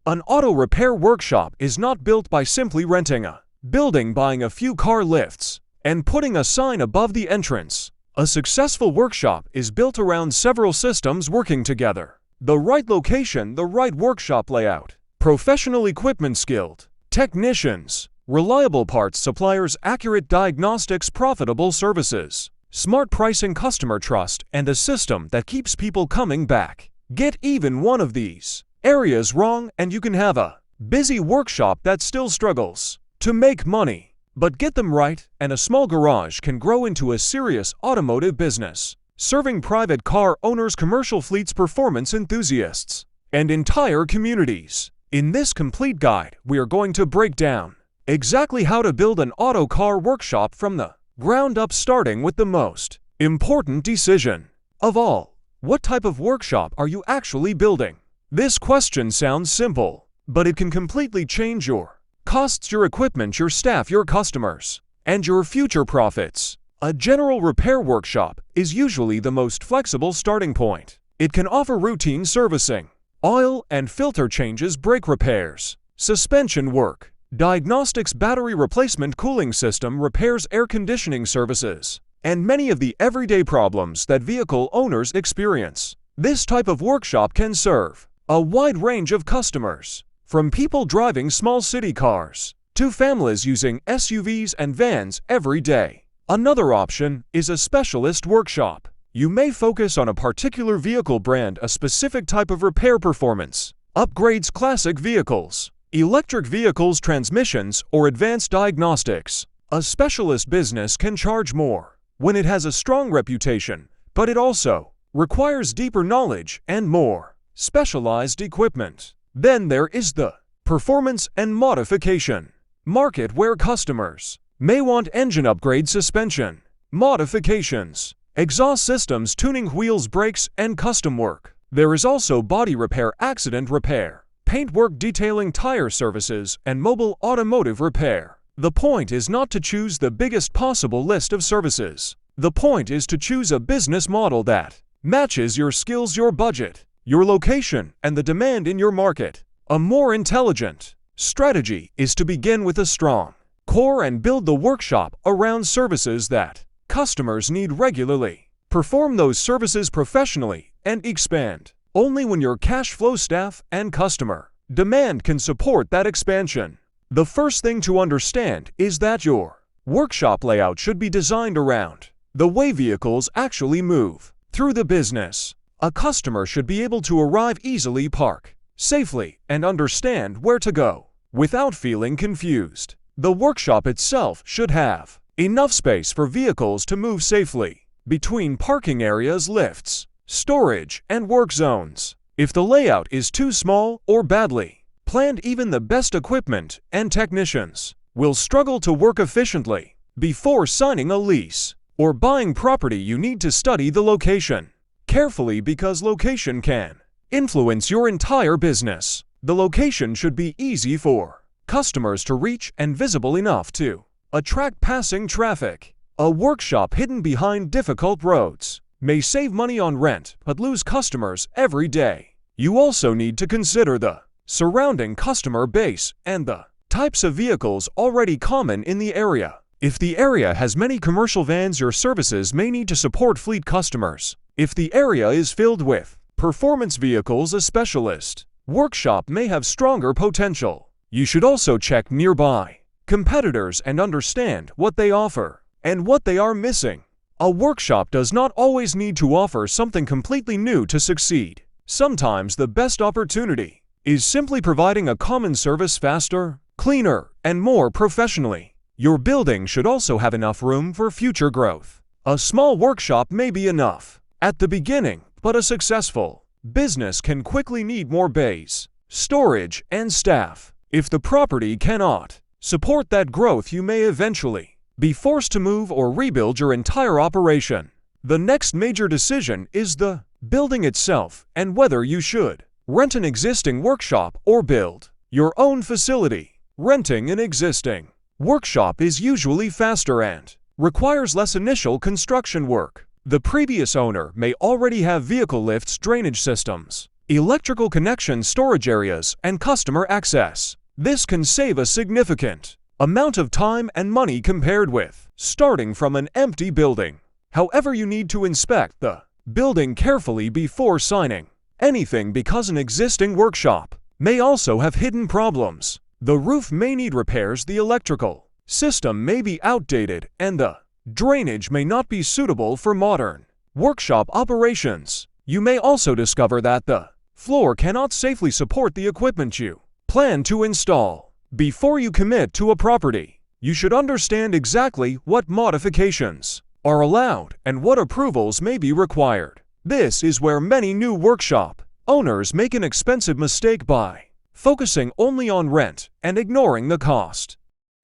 An auto repair workshop is not built by simply renting a building, buying a few car lifts, and putting a sign above the entrance. A successful workshop is built around several systems working together. The right location, the right workshop layout, professional equipment, skilled technicians, reliable parts suppliers, accurate diagnostics, profitable services, smart pricing, customer trust, and a system that keeps people coming back. Get even one of these areas wrong and you can have a busy workshop that still struggles to make money. But get them right and a small garage can grow into a serious automotive business, serving private car owners, commercial fleets, performance enthusiasts, and entire communities. In this complete guide, we are going to break down exactly how to build an auto car workshop from the ground up, starting with the most important decision of all. What type of workshop are you actually building? This question sounds simple, but it can completely change your costs, your equipment, your staff, your customers, and your future profits. A general repair workshop is usually the most flexible starting point. It can offer routine servicing, oil and filter changes, brake repairs, suspension work, diagnostics, battery replacement, cooling system repairs, air conditioning services, and many of the everyday problems that vehicle owners experience. This type of workshop can serve a wide range of customers, from people driving small city cars to families using SUVs and vans every day. Another option is a specialist workshop. You may focus on a particular vehicle brand, a specific type of repair, performance upgrades, classic vehicles, electric vehicles, transmissions, or advanced diagnostics. A specialist business can charge more when it has a strong reputation, but it also requires deeper knowledge and more specialized equipment. Then there is the performance and modification market, where customers may want engine upgrade, suspension modifications, exhaust systems tuning, wheels, brakes, and custom work. There is also body repair, accident repair, paint work, detailing, tire services, and mobile automotive repair. The point is not to choose the biggest possible list of services. The point is to choose a business model that matches your skills, your budget, your location, and the demand in your market. A more intelligent strategy is to begin with a strong core and build the workshop around services that customers need regularly. Perform those services professionally and expand only when your cash flow, staff, and customer demand can support that expansion. The first thing to understand is that your workshop layout should be designed around the way vehicles actually move through the business. A customer should be able to arrive easily, park safely, and understand where to go without feeling confused. The workshop itself should have enough space for vehicles to move safely between parking areas, lifts, storage, and work zones. If the layout is too small or badly planned, even the best equipment and technicians will struggle to work efficiently. Before signing a lease or buying property, you need to study the location carefully, because location can influence your entire business. The location should be easy for customers to reach and visible enough to attract passing traffic. A workshop hidden behind difficult roads may save money on rent but lose customers every day. You also need to consider the surrounding customer base and the types of vehicles already common in the area. If the area has many commercial vans, your services may need to support fleet customers. If the area is filled with performance vehicles, a specialist workshop may have stronger potential. You should also check nearby competitors and understand what they offer and what they are missing. A workshop does not always need to offer something completely new to succeed. Sometimes the best opportunity is simply providing a common service faster, cleaner, and more professionally. Your building should also have enough room for future growth. A small workshop may be enough at the beginning, but a successful business can quickly need more bays, storage, and staff. If the property cannot support that growth, you may eventually be forced to move or rebuild your entire operation. The next major decision is the building itself and whether you should rent an existing workshop or build your own facility. Renting an existing workshop is usually faster and requires less initial construction work. The previous owner may already have vehicle lifts, drainage systems, electrical connection, storage areas, and customer access. This can save a significant amount of time and money compared with starting from an empty building. However, you need to inspect the building carefully before signing anything because an existing workshop may also have hidden problems. The roof may need repairs, the electrical system may be outdated, and the drainage may not be suitable for modern workshop operations. You may also discover that the floor cannot safely support the equipment you plan to install. Before you commit to a property, you should understand exactly what modifications are allowed and what approvals may be required. This is where many new workshop owners make an expensive mistake by focusing only on rent and ignoring the cost.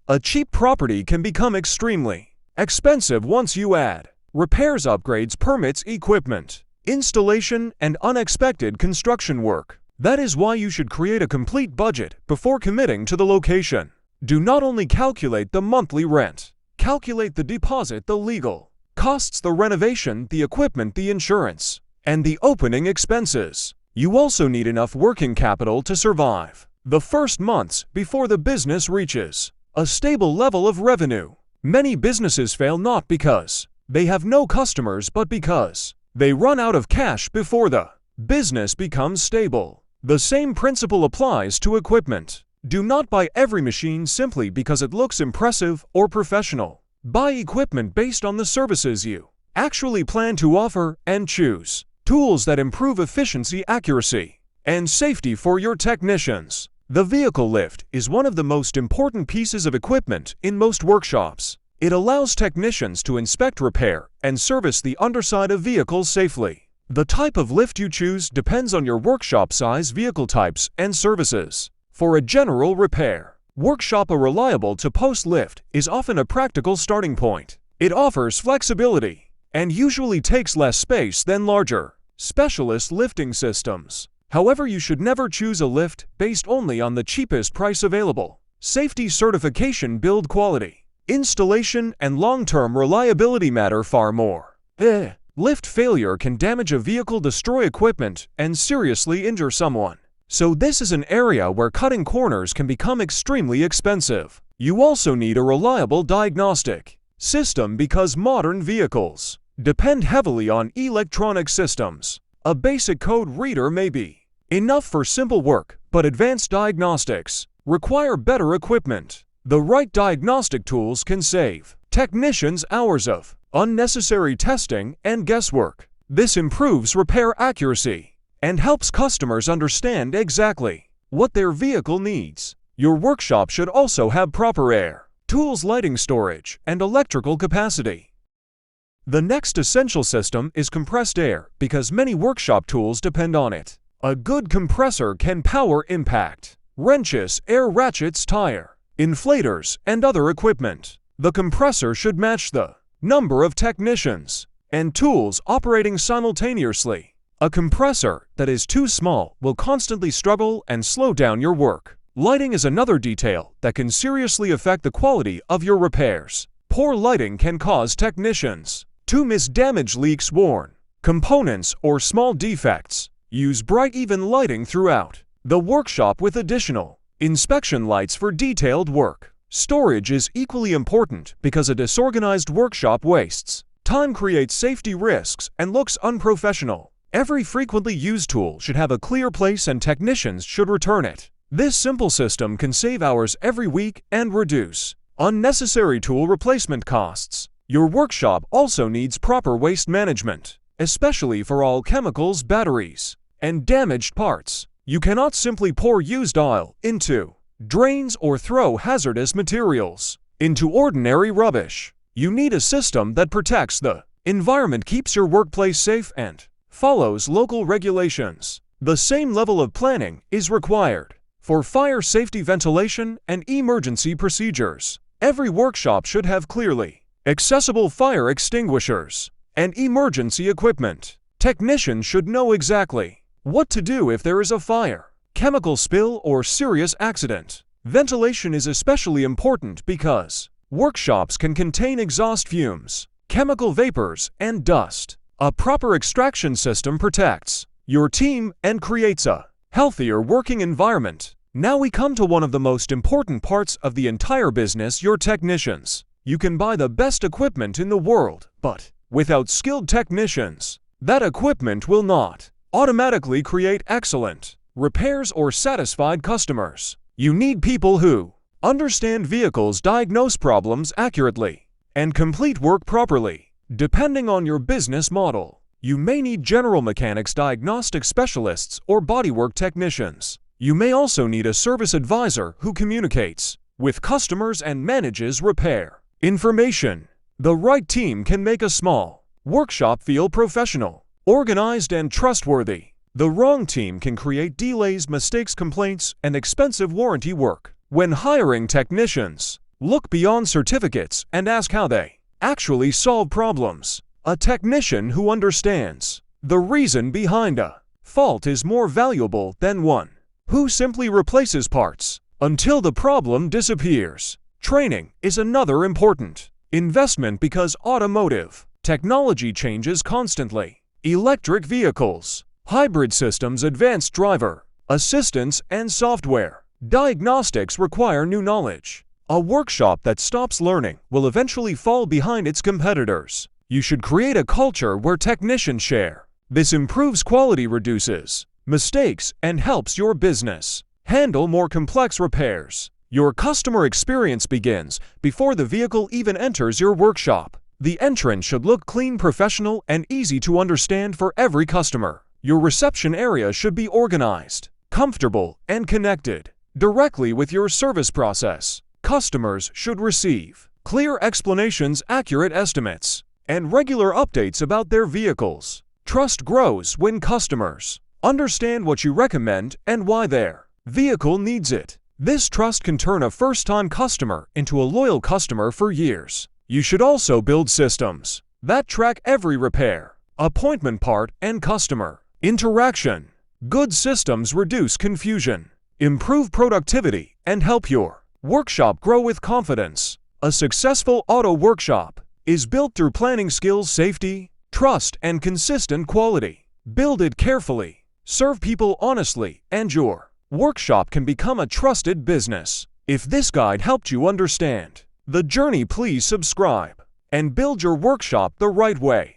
A cheap property can become extremely expensive once you add repairs, upgrades, permits, equipment, installation, and unexpected construction work. That is why you should create a complete budget before committing to the location. Do not only calculate the monthly rent, calculate the deposit, the legal costs, the renovation, the equipment, the insurance, and the opening expenses. You also need enough working capital to survive the first months before the business reaches a stable level of revenue. Many businesses fail not because they have no customers, but because they run out of cash before the business becomes stable. The same principle applies to equipment. Do not buy every machine simply because it looks impressive or professional. Buy equipment based on the services you actually plan to offer and choose tools that improve efficiency, accuracy, and safety for your technicians. The vehicle lift is one of the most important pieces of equipment in most workshops. It allows technicians to inspect, repair, and service the underside of vehicles safely. The type of lift you choose depends on your workshop size, vehicle types, and services. For a general repair workshop, a reliable to-post lift is often a practical starting point. It offers flexibility and usually takes less space than larger specialist lifting systems. However, you should never choose a lift based only on the cheapest price available. Safety, certification, build quality, installation, and long-term reliability matter far more. Lift failure can damage a vehicle, destroy equipment, and seriously injure someone. So this is an area where cutting corners can become extremely expensive. You also need a reliable diagnostic system because modern vehicles depend heavily on electronic systems. A basic code reader may be enough for simple work, but advanced diagnostics require better equipment. The right diagnostic tools can save technicians hours of unnecessary testing and guesswork. This improves repair accuracy and helps customers understand exactly what their vehicle needs. Your workshop should also have proper air, tools, lighting, storage, and electrical capacity. The next essential system is compressed air because many workshop tools depend on it. A good compressor can power impact wrenches, air ratchets, tire inflators, and other equipment. The compressor should match the number of technicians and tools operating simultaneously. A compressor that is too small will constantly struggle and slow down your work. Lighting is another detail that can seriously affect the quality of your repairs. Poor lighting can cause technicians to miss damage, leaks, worn components, or small defects. Use bright, even lighting throughout the workshop with additional inspection lights for detailed work. Storage is equally important because a disorganized workshop wastes time, creates safety risks, and looks unprofessional. Every frequently used tool should have a clear place and technicians should return it. This simple system can save hours every week and reduce unnecessary tool replacement costs. Your workshop also needs proper waste management, especially for all chemicals, batteries, and damaged parts. You cannot simply pour used oil into drains or throw hazardous materials into ordinary rubbish. You need a system that protects the environment, keeps your workplace safe, and follows local regulations. The same level of planning is required for fire safety, ventilation, and emergency procedures. Every workshop should have clearly accessible fire extinguishers and emergency equipment. Technicians should know exactly what to do if there is a fire, chemical spill, or serious accident. Ventilation is especially important because workshops can contain exhaust fumes, chemical vapors, and dust. A proper extraction system protects your team and creates a healthier working environment. Now we come to one of the most important parts of the entire business, your technicians. You can buy the best equipment in the world, but without skilled technicians, that equipment will not automatically create excellent repairs or satisfied customers. You need people who understand vehicles, diagnose problems accurately, and complete work properly. Depending on your business model, you may need general mechanics, diagnostic specialists, or bodywork technicians. You may also need a service advisor who communicates with customers and manages repair information. The right team can make a small workshop feel professional, organized, and trustworthy. The wrong team can create delays, mistakes, complaints, and expensive warranty work. When hiring technicians, look beyond certificates and ask how they actually solve problems. A technician who understands the reason behind a fault is more valuable than one who simply replaces parts until the problem disappears. Training is another important investment because automotive technology changes constantly. Electric vehicles, hybrid systems, advanced driver assistance, and software diagnostics require new knowledge. A workshop that stops learning will eventually fall behind its competitors. You should create a culture where technicians share. This improves quality, reduces mistakes, and helps your business handle more complex repairs. Your customer experience begins before the vehicle even enters your workshop. The entrance should look clean, professional, and easy to understand for every customer. Your reception area should be organized, comfortable, and connected directly with your service process. Customers should receive clear explanations, accurate estimates, and regular updates about their vehicles. Trust grows when customers understand what you recommend and why their vehicle needs it. This trust can turn a first-time customer into a loyal customer for years. You should also build systems that track every repair, appointment, part, and customer interaction. Good systems reduce confusion, improve productivity, and help your workshop grow with confidence. A successful auto workshop is built through planning, skills, safety, trust, and consistent quality. Build it carefully, serve people honestly, and your workshop can become a trusted business. If this guide helped you understand the journey, please subscribe and build your workshop the right way.